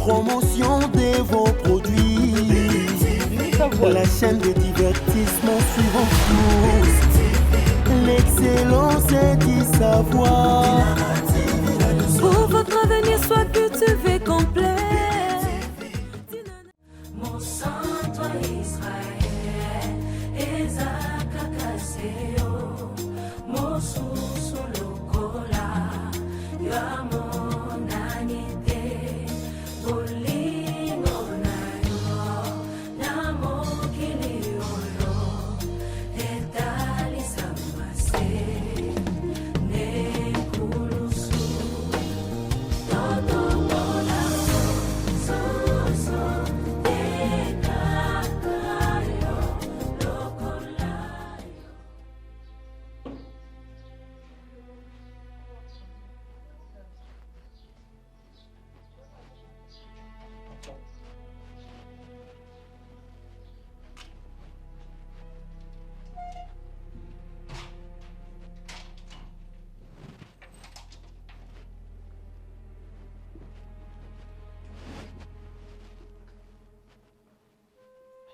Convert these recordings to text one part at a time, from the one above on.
promotion de vos produits. La chaîne de divertissement suivant tous. L'excellence est du savoir. Pour votre avenir soit cultivé complet. Mon sang, toi Israël, Ezaka Kaseo, mon sous le cola, Yamo Nanite, Bolingo Nayo, Namo Kiliolo, Etali Samase, Nekulusu, Todo Bola, Soso, Tekakayo, Lokolayo.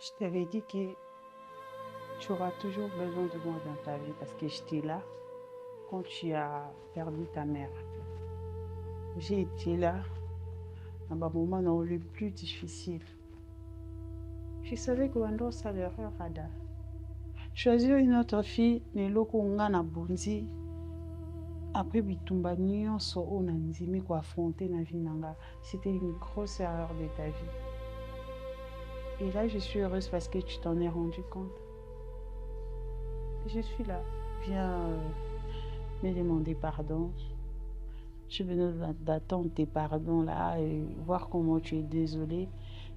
Je t'avais dit que tu auras toujours besoin de moi dans ta vie parce que j'étais là quand tu as perdu ta mère. J'ai été là dans un moment le plus difficile. Je savais que Wando ça l'erreur Ada. Choisir une autre fille, Neloko Ngana Bonzi, après bitumba nyonso ona nzimi ko affronter na vie nanga, c'était une grosse erreur de ta vie. Et là, je suis heureuse parce que tu t'en es rendu compte. Je suis là. Viens me demander pardon. Je venais d'attendre tes pardons là et voir comment tu es désolée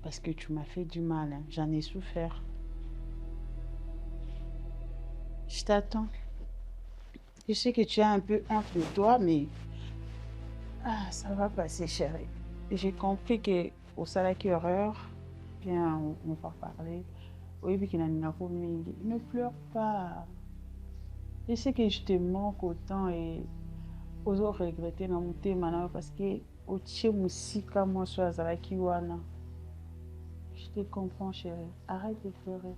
parce que tu m'as fait du mal. Hein. J'en ai souffert. Je t'attends. Je sais que tu as un peu honte de toi, mais ça va passer, chérie. J'ai compris que au salaki horreur, bien, on va parler. Oui, puis qu'il a ne pleure pas. Je sais que je te manque autant et aux autres regretter dans mon thème parce que au tché musika moi soit salaki wana. Je te comprends, chérie. Arrête de pleurer.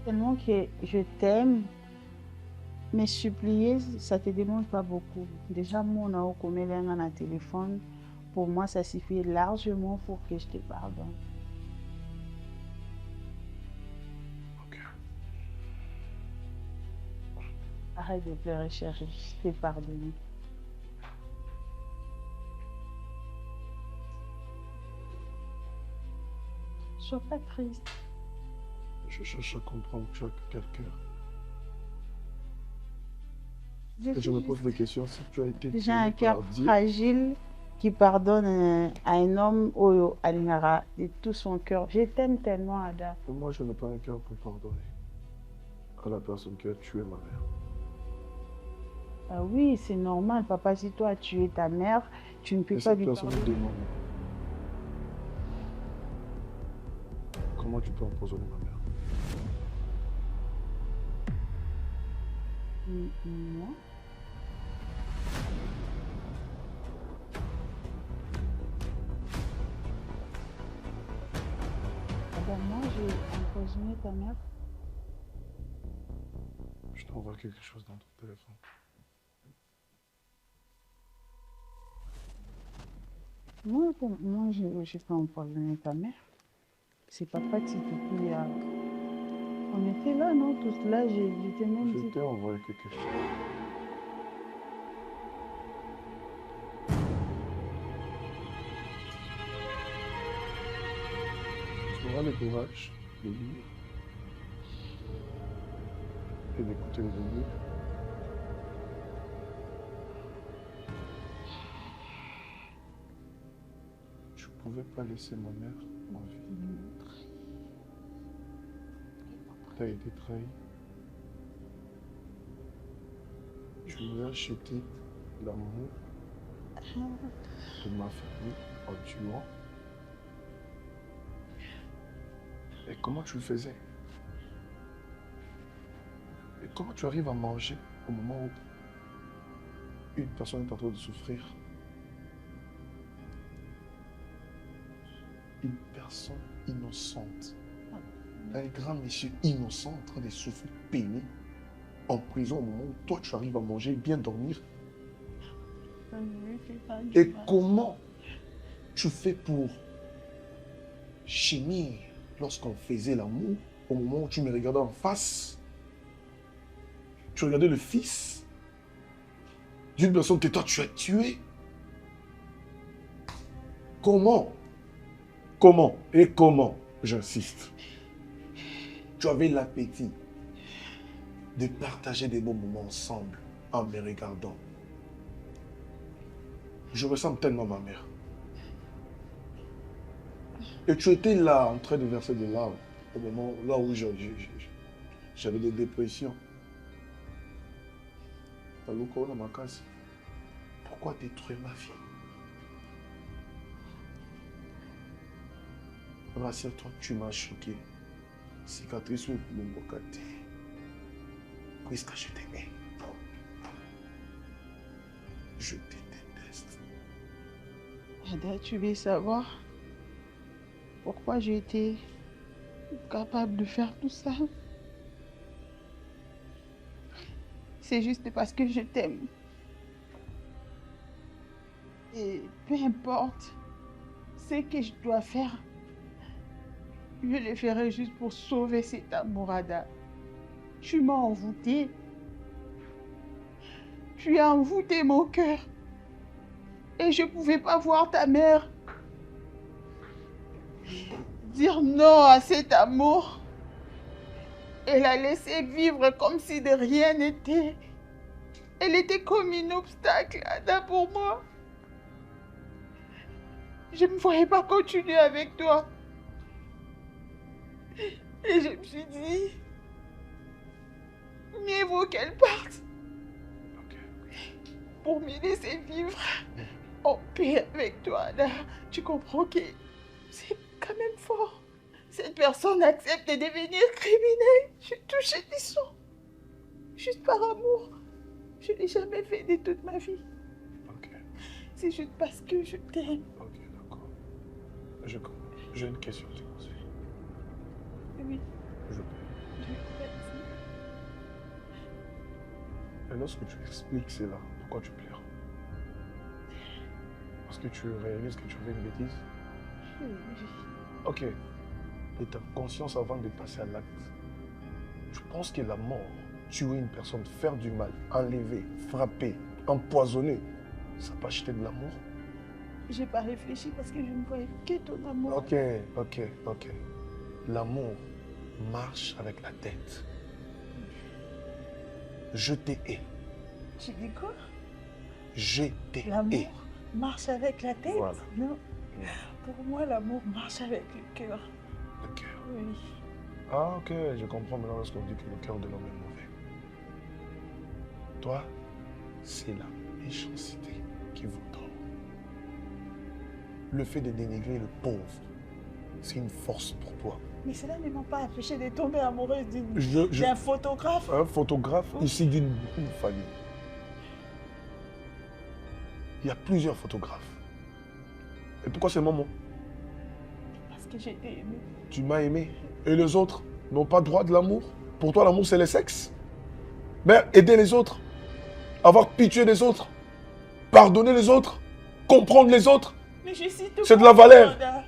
Tellement que je t'aime, mais supplier, ça ne te demande pas beaucoup. Déjà, moi, on a commis un téléphone. Pour moi, ça suffit largement pour que je te pardonne. Ok. Arrête de pleurer, chérie. Je t'ai pardonné. Sois pas triste. Je cherche à comprendre, tu as quel cœur. Je Je me pose des questions si tu as été J'ai un tué cœur par Dieu. fragile qui pardonne à un homme Oyo Alingara de tout son cœur. Je t'aime tellement, Ada. Moi, je n'ai pas un cœur pour pardonner à la personne qui a tué ma mère. Ah oui, c'est normal, papa. Si toi tu es ta mère, tu ne peux Et pas cette lui personne me pardonner. demande comment tu peux empoisonner ma mère. Non. Alors moi, j'ai empoisonné ta mère. Je t'envoie quelque chose dans ton téléphone. Moi, je n'ai pas empoisonné ta mère. C'est papa qui a... On était là, non? Tous là, j'étais même Je dit... t'ai envoyé quelque chose. Tu auras le courage de lire et d'écouter les audios. Je ne pouvais pas laisser ma mère en vie. Tu as été trahi. Tu lui as acheté l'amour de ma famille en tuant. Et comment tu le faisais? Et comment tu arrives à manger au moment où une personne est en train de souffrir? une personne innocente. Un grand monsieur innocent en train de souffrir, peiner, en prison au moment où toi tu arrives à manger, bien dormir. Et comment tu fais pour gémir lorsqu'on faisait l'amour, au moment où tu me regardais en face? Tu regardais le fils d'une personne que toi tu as tuée. Comment? Comment? Et comment? J'insiste. Tu avais l'appétit de partager des bons moments ensemble en me regardant. Je ressemble tellement à ma mère. Et tu étais là en train de verser des larmes au moment là où j'avais des dépressions. Pourquoi détruire ma vie? Rassure-toi, tu m'as choqué. Cicatrice ou mon bocate. Puisque je t'aimais. Je te déteste. Ada, tu veux savoir pourquoi j'ai été capable de faire tout ça? C'est juste parce que je t'aime. Et peu importe ce que je dois faire, je le ferai juste pour sauver cet amour, Ada. Tu m'as envoûté. Tu as envoûté mon cœur. Et je ne pouvais pas voir ta mère dire non à cet amour et la laisser vivre comme si de rien n'était. Elle était comme un obstacle, Ada, pour moi. Je ne me voyais pas continuer avec toi. Et je me suis dit, mieux vaut qu'elle parte. Pour me laisser vivre en paix avec toi, Ada. Tu comprends que c'est quand même fort. Cette personne accepte de devenir criminelle. Je suis touchée du sang. Juste par amour. Je ne l'ai jamais fait de toute ma vie. C'est juste parce que je t'aime. Ok, d'accord. Je comprends. J'ai une question à te poser. Oui. Je peux. Et lorsque tu expliques cela, pourquoi tu pleures? Parce que tu réalises que tu fais une bêtise? Oui. Ok. Et ta conscience avant de passer à l'acte. Tu penses que la mort, tuer une personne, faire du mal, enlever, frapper, empoisonner, ça peut acheter de l'amour? J'ai pas réfléchi parce que je ne voyais que ton amour. Ok. L'amour marche avec la tête. Je t'ai hais. Tu dis quoi? Je t'ai hais. L'amour marche avec la tête? Voilà. Non. Pour moi, l'amour marche avec le cœur. Le cœur. Oui. Ah, ok, je comprends maintenant lorsqu'on dit que le cœur de l'homme est mauvais. Toi, c'est la méchanceté qui vous dort. Le fait de dénigrer le pauvre, c'est une force pour toi. Mais cela ne m'a pas empêché de tomber amoureuse Je- d'un photographe. Un photographe issu d'une famille. Il y a plusieurs photographes. Et pourquoi seulement moi? Parce que j'ai été aimée. Tu m'as aimé. Et les autres n'ont pas droit de l'amour? Pour toi, l'amour, c'est le sexe? Mais aider les autres, avoir pitié des autres, pardonner les autres, comprendre les autres, Mais je sais te c'est de la comprendre, valeur. Ada.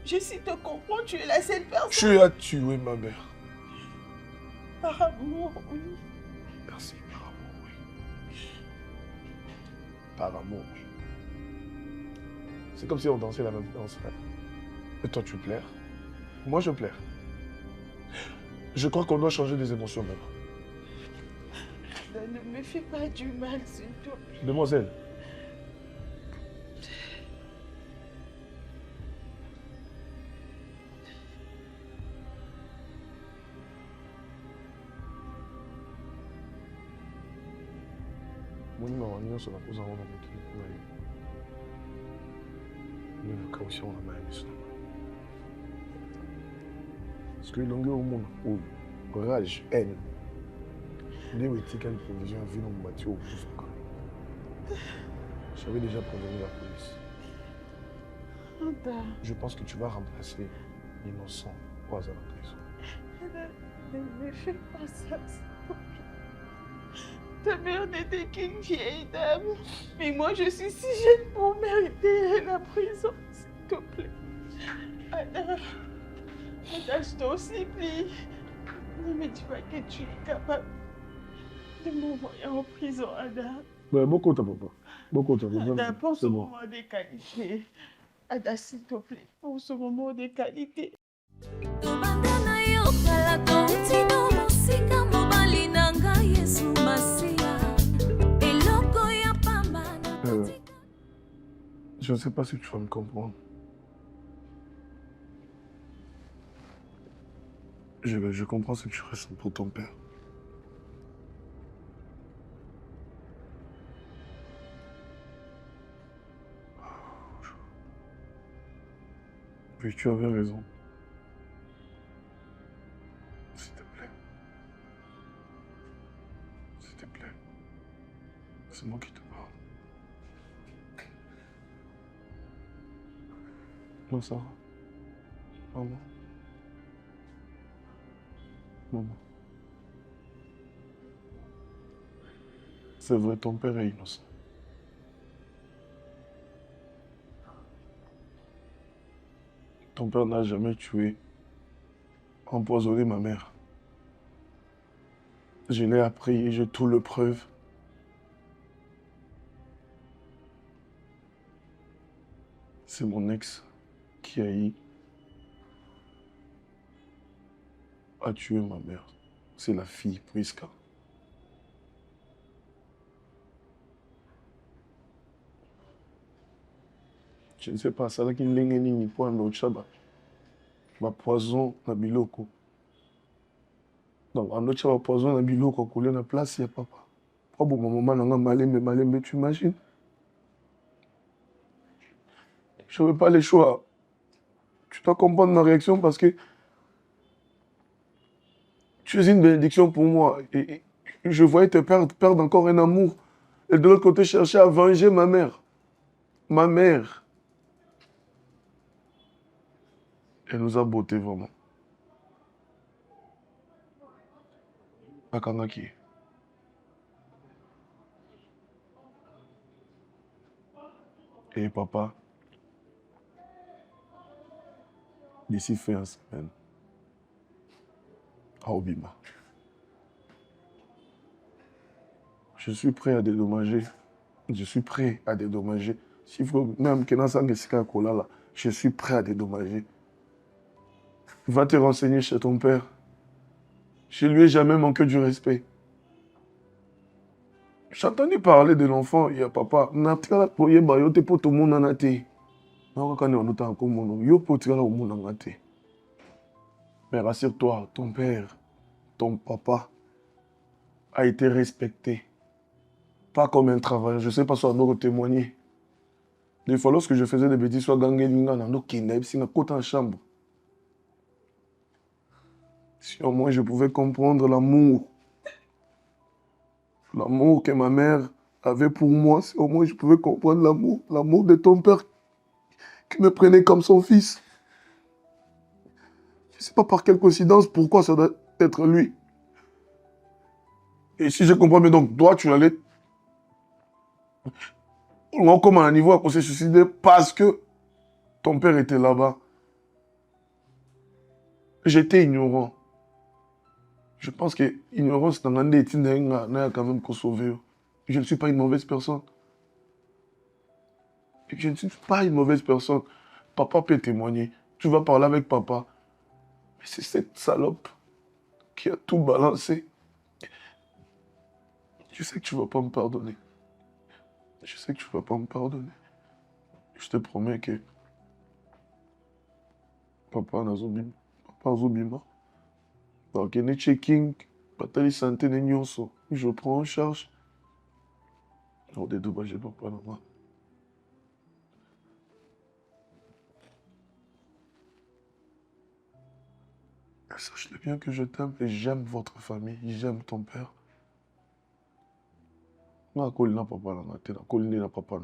Je sais te comprendre, tu es la seule personne. Tu as tué ma mère. Par amour, oui. Merci, par amour, oui. Par amour. C'est comme si on dansait la même danse. Hein. Et toi, tu pleures. Moi, je pleure. Je crois qu'on doit changer des émotions maintenant. Ne me fais pas du mal, s'il te plaît. Demoiselle. Moni mawa nyonso nakozanga na mokili na yo. Nde nakausi yango na mai ya miso na ngai. Parce que elongi omona oyo rage, haine, nde etikali provision ya vino mobati oyo okufaka. J'avais déjà prévenu la police. Ada. Je pense que tu vas remplacer l'innocent au hasard de prison. Ne fais pas ça, s'il te plaît. Ta mère n'était qu'une vieille dame. Mais moi, je suis si jeune pour mériter la prison, s'il te plaît. Ada, je t'en supplie. Ne me dis pas que tu es capable de m'envoyer en prison, Ada. Ouais, beaucoup ta papa. Beaucoup ta papa. Ada, pour ce C'est bon. moment de qualité. Ada, s'il te plaît, pour ce moment de qualité. Je ne sais pas si tu vas me comprendre. Je comprends ce que tu ressens pour ton père. Oui, tu avais raison. S'il te plaît. S'il te plaît. C'est moi qui te parle. Moi, ça va. Maman. Maman. C'est vrai, ton père est innocent. Ton père n'a jamais tué, empoisonné ma mère. Je l'ai appris et j'ai tout le preuve. C'est mon ex qui a tué ma mère. C'est la fille, Priska. Je ne sais pas, ça là qui ndenge nini po ando chaba. Ba poison na biloko. Donc ando chaba poison na biloko kolia na place ya papa. Pas bon maman nanga malembe, tu imagines? Je n'avais pas le choix. Tu dois comprendre ma réaction parce que tu es une bénédiction pour moi. Et je voyais te perdre encore un amour. Et de l'autre côté, chercher à venger ma mère. Ma mère. Elle nous a botté vraiment. Akangaki. Et papa, d'ici fin de semaine, à Obima. Je suis prêt à dédommager. Je suis prêt à dédommager. S'il faut même que je suis prêt à dédommager. Va te renseigner chez ton père. Je lui ai jamais manqué du respect. J'entendais parler de l'enfant, il y a papa. Mais rassure-toi, ton père, ton papa a été respecté. Pas comme un travailleur. Je ne sais pas si on doit témoigner. Des fois, lorsque je faisais des bêtises, soit gagné, en chambre. Si au moins je pouvais comprendre l'amour. L'amour que ma mère avait pour moi, si au moins je pouvais comprendre l'amour. L'amour de ton père qui me prenait comme son fils. Je ne sais pas par quelle coïncidence, pourquoi ça doit être lui. Et si je comprends bien, donc toi, tu allais... On comme à un niveau à s'est suicidé parce que ton père était là-bas. J'étais ignorant. Je pense que l'ignorance, c'est un quand même qu'on sauver. Je ne suis pas une mauvaise personne. Je ne suis pas une mauvaise personne. Papa peut témoigner. Tu vas parler avec papa. Mais c'est cette salope qui a tout balancé. Je sais que tu ne vas pas me pardonner. Je sais que tu ne vas pas me pardonner. Je te promets que papa n'a pas Zobima. Donc, il y a un checking, patali santé, je prends en charge. On dédommage papa, maman. Sache-le bien que je t'aime et j'aime votre famille, j'aime ton père. Moi, je ne papa, je ne papa.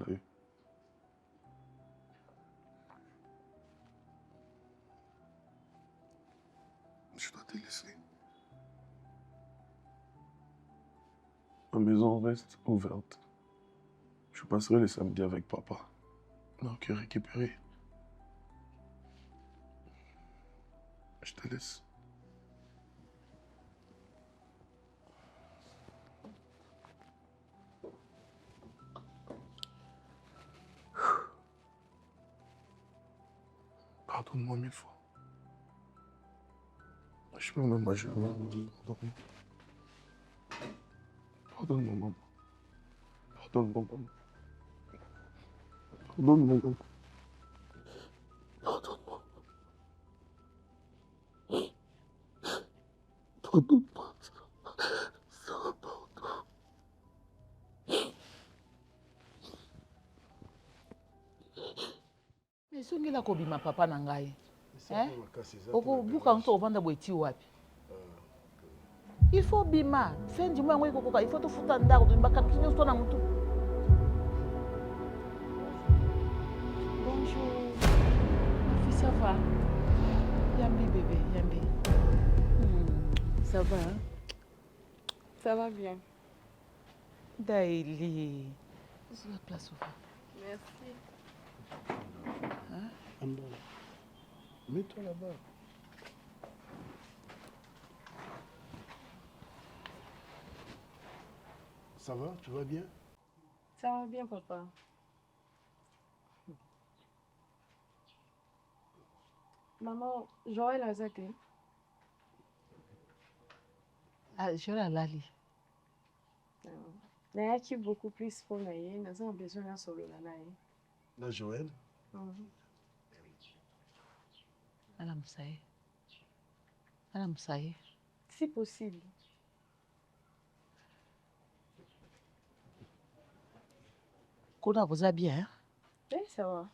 Je dois te laisser. Ma maison reste ouverte. Je passerai le samedi avec papa. Donc, récupérer. Je te laisse. Pardonne-moi 1000 fois. Je peux même m'agir. Pardonne-moi, maman. Pardonne-moi, maman. Pardonne-moi, maman. Pardonne-moi. Pardonne-moi. Ça va pas. Mais songi la kobima papa na ngai. Oko buka nto ovanda boiti wapi? Il faut bima. Fin du mois ngoi kokoka, il faut to futa ndako to mbaka kinyo to na mutu. Bonjour. Ma fille, ça va? Yambi bébé, Yambi. Ça va? Hein? Ça va bien. Daïli. C'est la place au fond. Merci. Hein? Mets-toi là-bas. Ça va? Tu vas bien? Ça va bien, papa. Maman, Joël a zaté. Ah, je la lali. Il y a beaucoup plus pour nous. Nous avons besoin d'un solo là. Là, Joël? Alam saye. Alam saye. Si possible. Kona vous a bien, hein? Oui, ça va.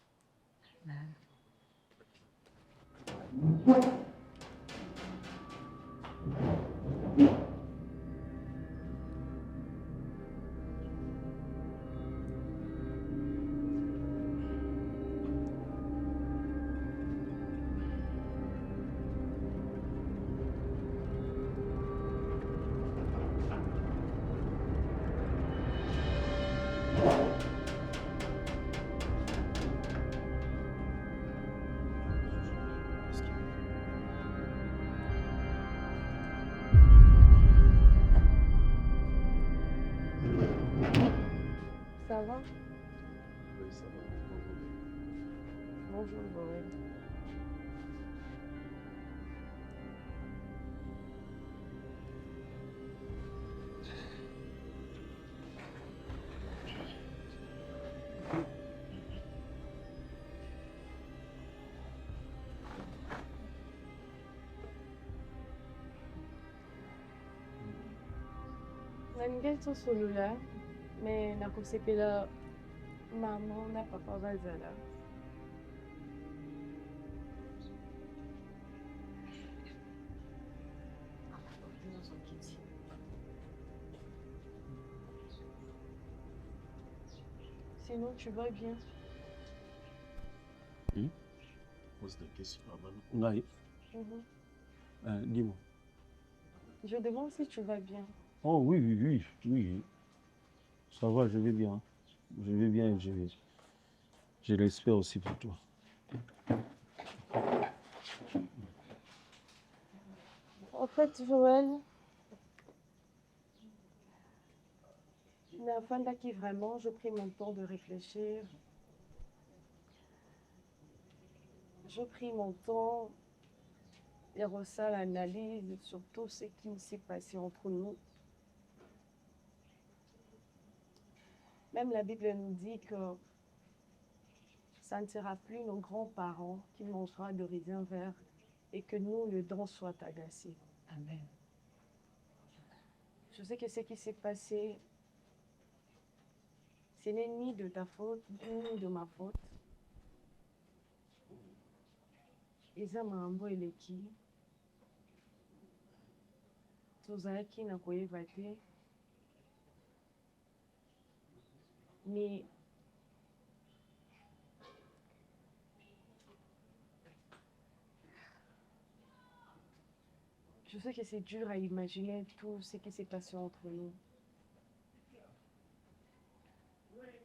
Ça va? Oui, ça va. Bonjour, Joël. Nalingai to solo là, mais nakosepela maman na papa bazala. Sinon, tu vas bien? Pose des questions avant. Oui. Dis-moi. Je demande si tu vas bien. Oh oui, oui, oui, oui. Ça va, je vais bien. Je vais bien et je l'espère aussi pour toi. En fait, Joël, la fin qui vraiment, je pris mon temps de réfléchir. Je pris mon temps et ressens l'analyse sur tout ce qui s'est passé entre nous. Même la Bible nous dit que ça ne sera plus nos grands-parents qui mangera de raisin vert et que nous, le dents soit agacé. Amen. Je sais que ce qui s'est passé, ce n'est ni de ta faute, ni de ma faute. Eza makambo eleki. Tozalaki na koyeba te. Mais Je sais que c'est dur à imaginer tout ce qui s'est passé entre nous.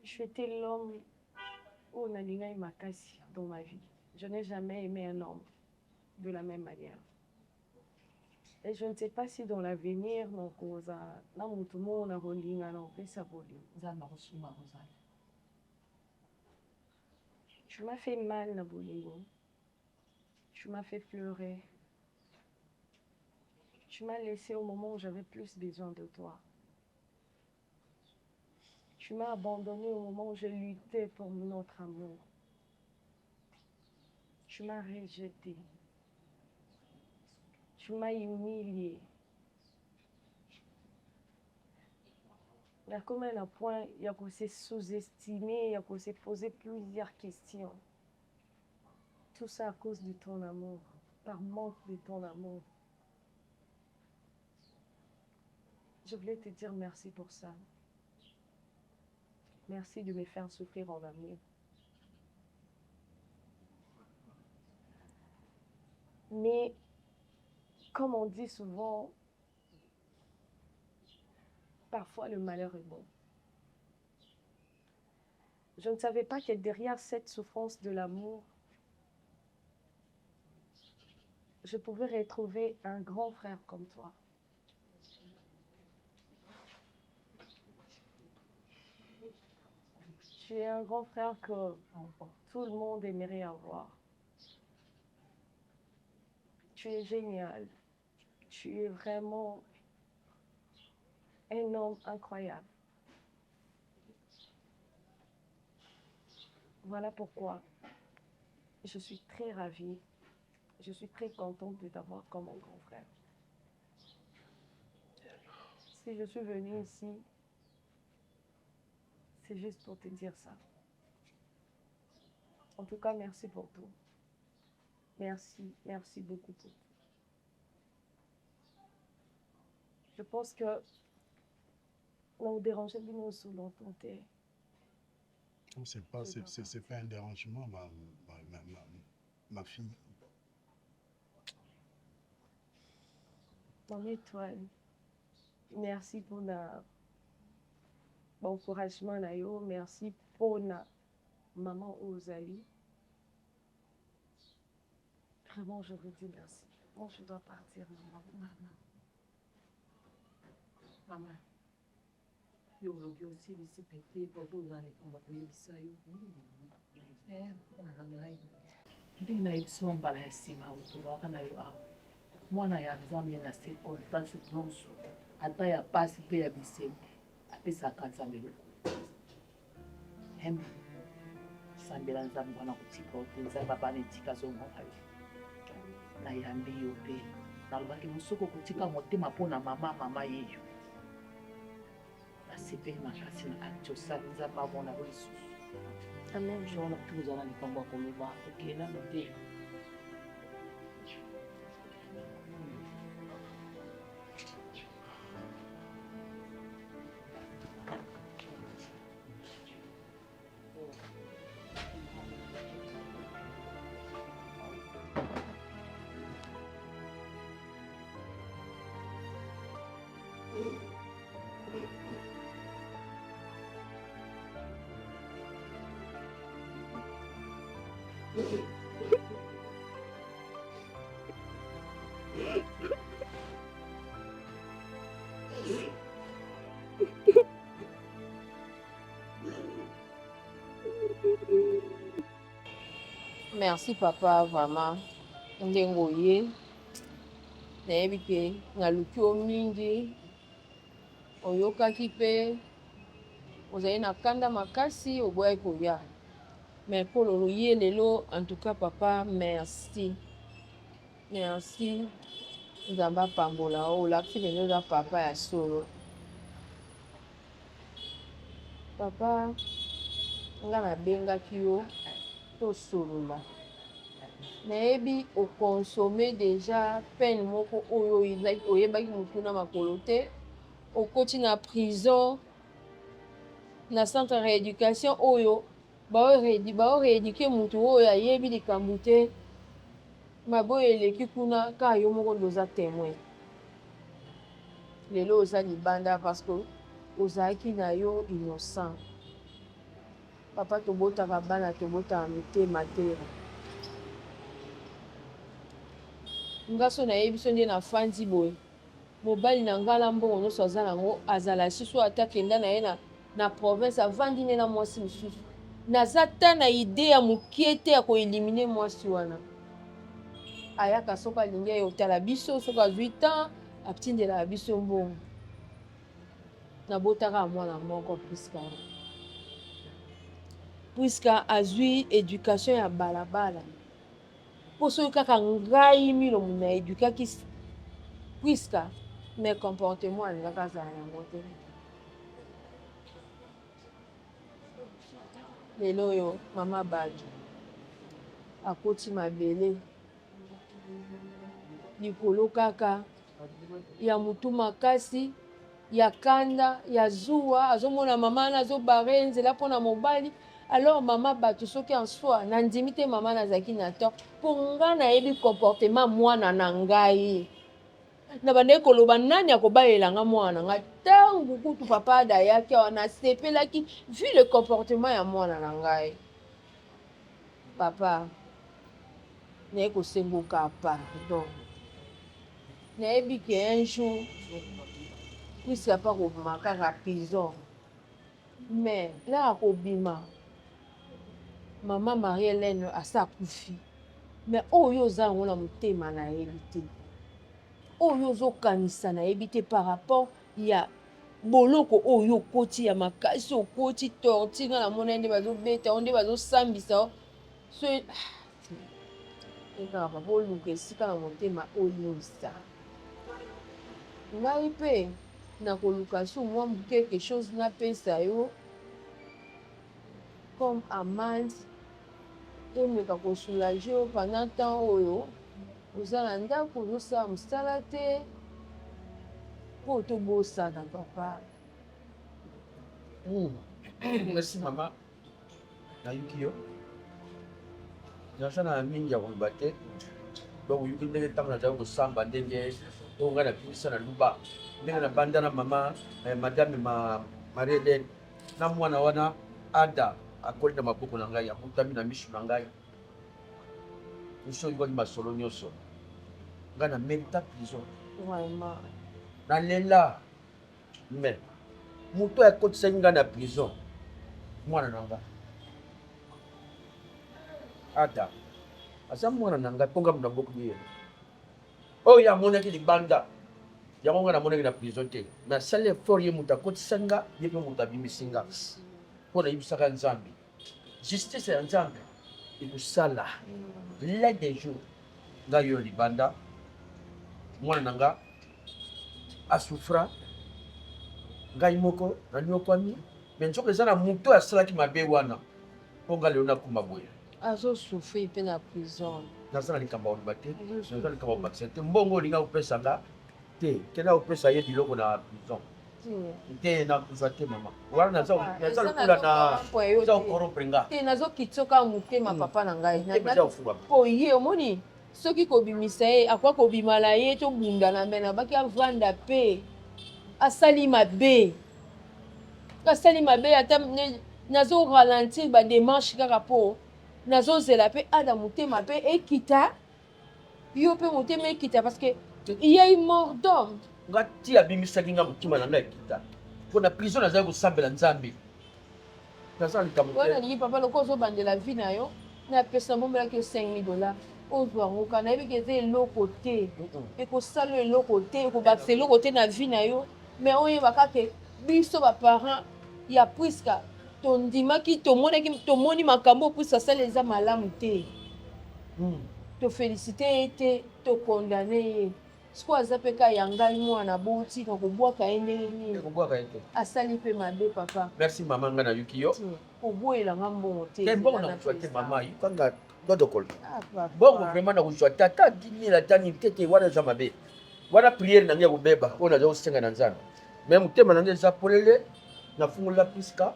Je étais l'homme où Nalinga Makasi dans ma vie. Je n'ai jamais aimé un homme de la même manière. Et je ne sais pas si dans l'avenir, tu m'as fait mal, Nabolingo. Tu m'as fait pleurer. Tu m'as laissé au moment où j'avais plus besoin de toi. Tu m'as abandonné au moment où je luttais pour notre amour. Tu m'as rejeté. Tu m'as humilié. Il y a comme un point, il y a qu'on s'est sous-estimé, il y a qu'on s'est posé plusieurs questions. Tout ça à cause de ton amour, par manque de ton amour. Je voulais te dire merci pour ça. Merci de me faire souffrir en amour. Mais, comme on dit souvent, parfois le malheur est bon. Je ne savais pas que derrière cette souffrance de l'amour, je pouvais retrouver un grand frère comme toi. Tu es un grand frère que tout le monde aimerait avoir. Tu es génial. Tu es vraiment un homme incroyable. Voilà pourquoi je suis très ravie. Je suis très contente de t'avoir comme mon grand frère. Si je suis venue ici, c'est juste pour te dire ça. En tout cas, merci pour tout. Merci, merci beaucoup pour tout. Je pense que on dérangeait bien sous longtemps. C'est pas un dérangement, ma fille. Mon étoile, merci pour l'encouragement. Merci pour maman Ozali. Vraiment, je vous dis merci. Bon, je dois partir, maman. Maman. Yo logi aussi bisi pété bobo za le komba koyebisa yo. Ndenge na yebiso mbala ya nsima otolaka na yo awa. Mwana ya nzambe na circonstance nyonso ata ya pasi mpe ya bisembe apesaka nzambe lokumu. Sambela nzambe wana kotika yo mpe nzambe abana etika azomona yo. Nayambi yo mpe nalobaki mosoko kotika motema mpona mama yeyo. Nasepeli makasi na atosali nzambe amona yo lisusu. Amen. Jona tuzala likambo ya koloba okenda no te. Merci papa, vraiment. Ndengoye. Nayebi ke ngaluki o mingi. Oyokaki pe. Ozali na kanda makasi oboya koya. Mais pour le loyer lelo, en tout cas papa, merci. Merci. Nzamba pambola o lakisi lelo za papa ya solo. Papa, nga nabengaki yo to solola. Nayebi o consommer déjà peine moko oyo oyebaki mutu na makolo te. Okoti na prison na centre de rééducation oyo bao rééduquer mutu oyo ayebi likambo te. Maboyo eleki kuna ka yo moko doza témoin. lelo oza libanda parce que ozalaki na yo innocent. Papa tobotaka bana tobotaka mitema te. Ngaso nayebi so nde nafandi boye mobali na nga na mbongo nyonso aza nango azala susu ata kenda na ye na province avandi nde na mwasi mosusu naza ta na ide ya mokie te ya koelimine mwasi wana ayaka soki alingi ayotala biso soki azwi temps atindelaka biso mbongo nabotaka mwana moko puiska azwi éducation ya balabala po soki kaka ngai milomo na edukaki puiska mes comportements alingaka azala yango te lelo oyo mama Badjo akoti mabele likolo kaka ya mutu makasi ya kanda ya zuwa azomona mama wana azobare nzela mpona mobali alors mama Badjo soki en soi nandimi te mama nazalaki na tort mpo nga nayebi comportement mwana na ngai na bandeki koloba nani akobalelanga mwana nga ntango kutu papa adayaki awa nasepelaki vu le comportement ya mwana na ngai papa naye kosengoka pardon nayebi ke un jour puisque apa kobima kaka prison mais la akobima mama Marie-Hélène asa akufi mais oyo oza yango na motema nayebi te oyo ozokanisa nayebi te par rapport ya boloko oyo okoti ya makasi okoti torti nga na mona nde bazobeta o nde bazosambisa o so ekaka papa oluka esika na motema oliosa ngai mpe nakoluka su mwa quelque chose napesa yo comme amande emeka kosoulage yo pendant temps oyo oza na ndako ozosala mosala te mpo tobosana papa. Merci mama nayuki yo naza na mingi ya koloba te donc oyuki ndenge ntango nazali kosamba ndenge oyo ngai napimisa na luba ndenge na banda na mama madame Marie-Hélène na mwana wana ada akoli na maboko na ngai akutami na miso na ngai miso oyibaki masolo nyonso ngai na meta prison nalela mais moto akotisaki ngai na prison mwana na ngai ada aza mwana na ngai mpo ngai mona mboku ye oyo amonaki libanda yango ngai namonaki na prison te mais asali effort ye moto akotisa nga ye mpe moto abimisi nga mpo nayebisaka nzambe justice ya nzambe ekosala la des jours ngai oyo libanda mwana na nga asufra ngai moko nanyokwami mais nzoka eza na moto asalaki mabe wana mpo ngai lelo nakuma boye azosufri mpe na prison naza na likambo oloba te naza na likambo bakisa te mbongo olinga kopesa nga te kenda kopesa ye biloko na prison te nakufa te mama wana naza lokola naza kokorompre nga te nazokitsoka motema papa na ngai po ye omoni soki kobimisa ye akwa kobima na ye tobundana me nabaki avanda mpe asali mabe ata nazoralentir bademarshe kaka mpo nazozela mpe ada motema mpe ekita yo mpe motema ekita parce que ye mort d'homme nga ti abimisaki nga motema na ngai ekita mpo na prison nazali kosambela nzambe naza likambo te nalingi papa loko ozobandela vi na yo napesa mombelaki yo $5000 ozwa ngoka nayebiki eza eloko te ekosala eloko te ekobakisa eloko te na vi na yo mais oyeba kaka biso baparent ya puiska tondimaki tomoni makambo puiska asala eza malamu te tofélicite ye te tokondane ye siko aza mpe ka ya ngai mwana bouti nakobwaka ye ndenge nini asali mpe mabe papa. Merci mama nga nayuki yo kobwelanga mbongo te mbongo nakuzwa te mama yukanga dodokolo bongo vraiment nakuzwa te ata 10 000 ata nini tete wana eza mabe wana priere na ngai ya kobeba oyo naza kosenga na nzambe mais motema na ngai eza polele nafungola puiska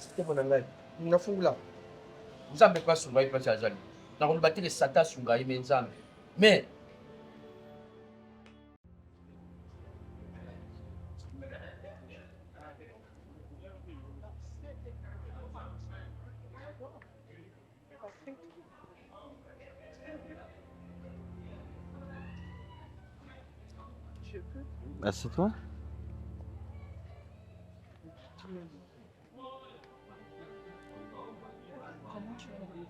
motema na ngai nafungola nzambe mpe asunga ye mpasi azali nakoloba te ke satan asunga ye me nzambe mais Je peux. Assieds-toi. Comment tu vas vivre?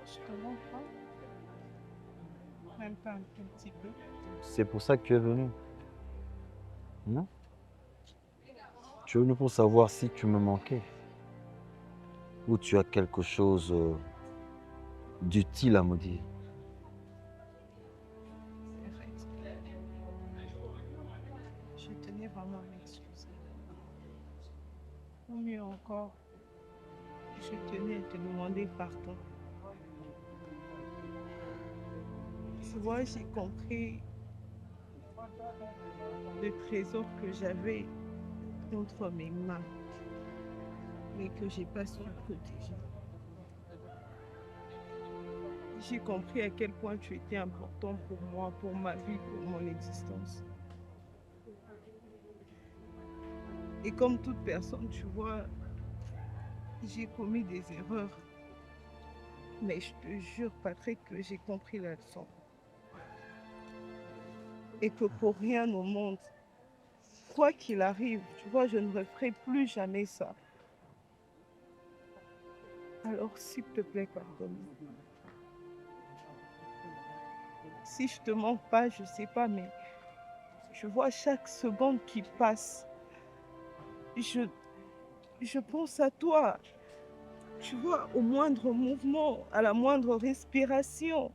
Je te mens pas. Même pas un tout petit peu. C'est pour ça que tu es venu. Non? Tu es venu pour savoir si tu me manquais. Ou tu as quelque chose d'utile à me dire. C'est vrai. Je tenais vraiment à m'excuser. Ou mieux encore, je tenais à te demander pardon. Tu vois, j'ai compris le trésor que j'avais entre mes mains, mais que j'ai pas su protéger. J'ai compris à quel point tu étais important pour moi, pour ma vie, pour mon existence. Et comme toute personne, tu vois, j'ai commis des erreurs. Mais je te jure, Patrick, que j'ai compris la leçon. Et que pour rien au monde, quoi qu'il arrive, tu vois, je ne referai plus jamais ça. Alors, s'il te plaît, pardonne-moi. Si je te manque pas, je sais pas, mais je vois chaque seconde qui passe. Je pense à toi. Tu vois, au moindre mouvement, à la moindre respiration.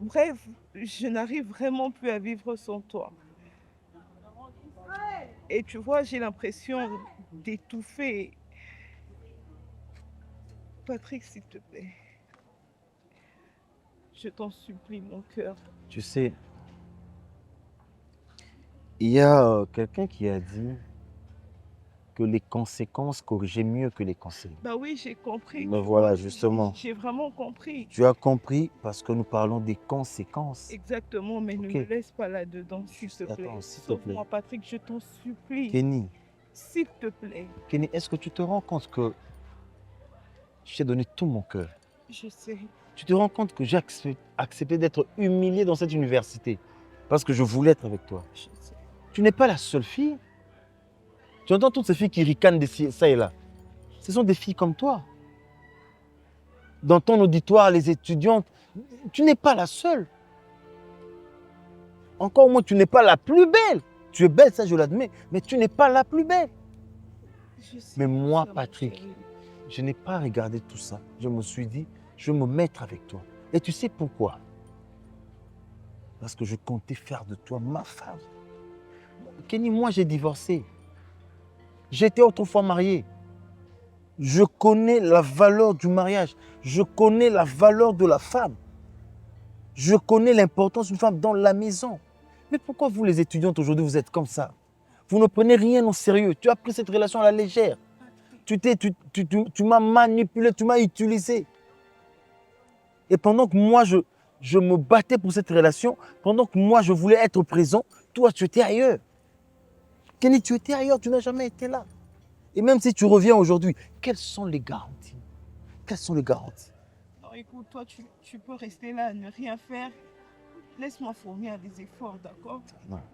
Bref, je n'arrive vraiment plus à vivre sans toi. Et tu vois, j'ai l'impression d'étouffer. Patrick, s'il te plaît. Je t'en supplie, mon cœur. Tu sais, il y a quelqu'un qui a dit que les conséquences corrigeaient mieux que les conseils. Bah oui, j'ai compris. Mais tu voilà, vois, justement. J'ai vraiment compris. Tu as compris parce que nous parlons des conséquences. Exactement, mais ne me laisse pas là-dedans, s'il te plaît. Attends, s'il te plaît. Sauve-moi, Patrick, je t'en supplie. Kenny, S'il te plaît. Kenny, est-ce que tu te rends compte que je t'ai donné tout mon cœur? Je sais. Tu te rends compte que j'ai accepté d'être humilié dans cette université parce que je voulais être avec toi. Je sais. Tu n'es pas la seule fille. Tu entends toutes ces filles qui ricanent de ça et là. Ce sont des filles comme toi. Dans ton auditoire, les étudiantes, tu n'es pas la seule. Encore moins, tu n'es pas la plus belle. Tu es belle, ça je l'admets, mais tu n'es pas la plus belle. Je sais. Mais moi, Ça, Patrick, mon chéri. je n'ai pas regardé tout ça. Je me suis dit, je vais me mettre avec toi. Et tu sais pourquoi? Parce que je comptais faire de toi ma femme. Kenny, moi j'ai divorcé. J'étais autrefois marié. Je connais la valeur du mariage. Je connais la valeur de la femme. Je connais l'importance d'une femme dans la maison. Mais pourquoi vous, les étudiantes, aujourd'hui, vous êtes comme ça? Vous ne prenez rien au sérieux. Tu as pris cette relation à la légère. Tu m'as manipulé, tu m'as utilisé. Et pendant que moi, je me battais pour cette relation, pendant que moi, je voulais être présent, toi, tu étais ailleurs. Kenny, tu étais ailleurs, tu n'as jamais été là. Et même si tu reviens aujourd'hui, quelles sont les garanties? Quelles sont les garanties? Non, écoute, toi, tu peux rester là, ne rien faire. Laisse-moi fournir des efforts, d'accord?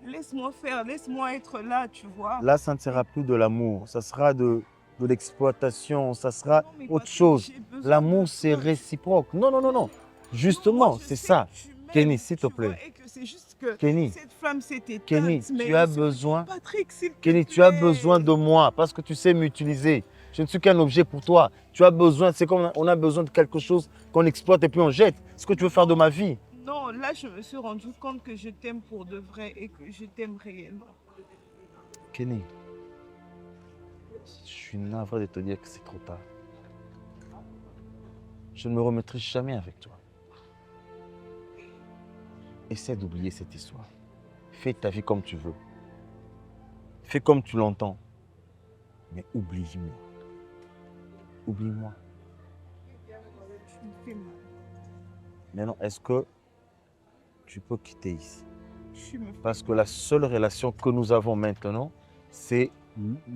Laisse-moi faire, laisse-moi être là, tu vois. Là, ça ne sera plus de l'amour, ça sera de l'exploitation, ça sera Non, mais autre Patrick, chose. j'ai besoin L'amour, de c'est toi. réciproque. Non, non, non, non. Justement, Moi, je c'est sais ça. que tu m'aimes, Kenny, s'il te tu vois, plaît. et que c'est juste que Kenny, cette flamme s'est éteinte. Kenny, mais tu as c'est- besoin. Patrick, s'il te Kenny, plaît. tu as besoin de moi parce que tu sais m'utiliser. Je ne suis qu'un objet pour toi. Tu as besoin, c'est comme on a besoin de quelque chose qu'on exploite et puis on jette. Ce que tu veux faire de ma vie. Non, là, je me suis rendu compte que je t'aime pour de vrai et que je t'aime réellement. Kenny, je suis navré de te dire que c'est trop tard. Je ne me remettrai jamais avec toi. Essaie d'oublier cette histoire. Fais ta vie comme tu veux. Fais comme tu l'entends. Mais oublie-moi. Oublie-moi. Tu me fais mal. Maintenant, est-ce que tu peux quitter ici? Parce que la seule relation que nous avons maintenant, c'est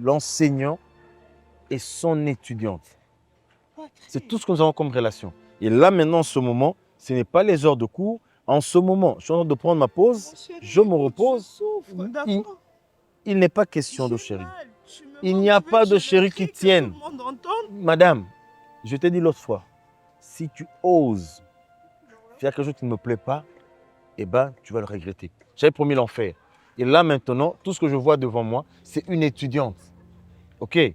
l'enseignant et son étudiante. C'est tout ce que nous avons comme relation. Et là, maintenant, en ce moment, ce n'est pas les heures de cours. En ce moment, je suis en train de prendre ma pause, je me repose. Il n'est pas question de chéri. Il n'y a pas de chéri qui tienne. Madame, je t'ai dit l'autre fois, si tu oses faire quelque chose qui ne me plaît pas, eh ben, tu vas le regretter. J'avais promis l'enfer. Et là, maintenant, tout ce que je vois devant moi, c'est une étudiante. OK? Et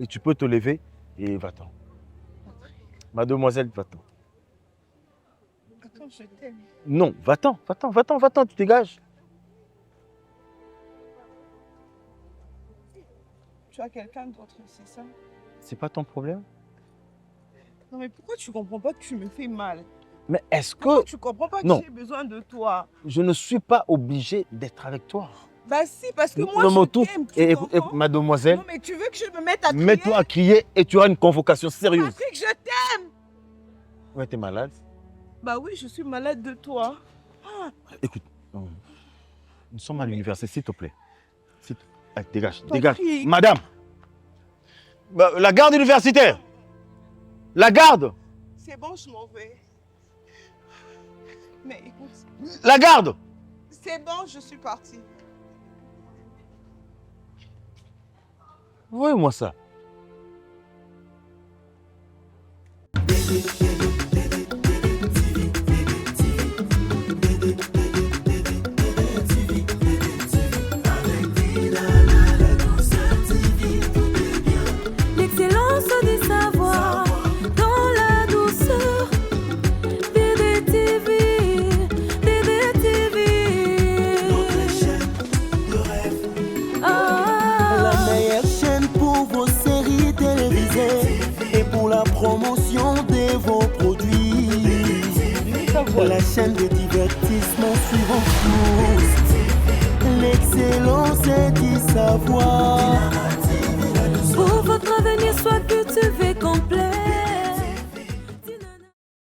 tu peux te lever et va-t'en. Mademoiselle, va-t'en. Attends, je t'aime. Non, va-t'en, tu dégages. Tu as quelqu'un d'autre, c'est ça? C'est pas ton problème? Non, mais pourquoi tu comprends pas que tu me fais mal? Mais est-ce Pourquoi que... tu comprends pas que Non. j'ai besoin de toi? Je ne suis pas obligé d'être avec toi. Bah si, parce que moi, Ne me je touche. t'aime, tu Écoute, comprends? mademoiselle, Non, mais tu veux que je me mette à crier? mets-toi à crier et tu auras une convocation sérieuse. Patrick, je t'aime! Ouais, t'es malade? Bah oui, je suis malade de toi. Ah, Écoute, nous sommes à l'université, s'il te plaît. Allez, dégage, Patrick. dégage. Madame, la garde universitaire. La garde. c'est bon, je m'en vais. Mais écoute, La garde. c'est bon, je suis partie. Voyez-moi ça. L'excellence du savoir dans la douceur. DDTV, DDTV. Notre chaîne de rêve. Ah. La meilleure chaîne pour vos séries télévisées et pour la promotion de vos produits. La chaîne de divertissement suivant tous. L'excellence est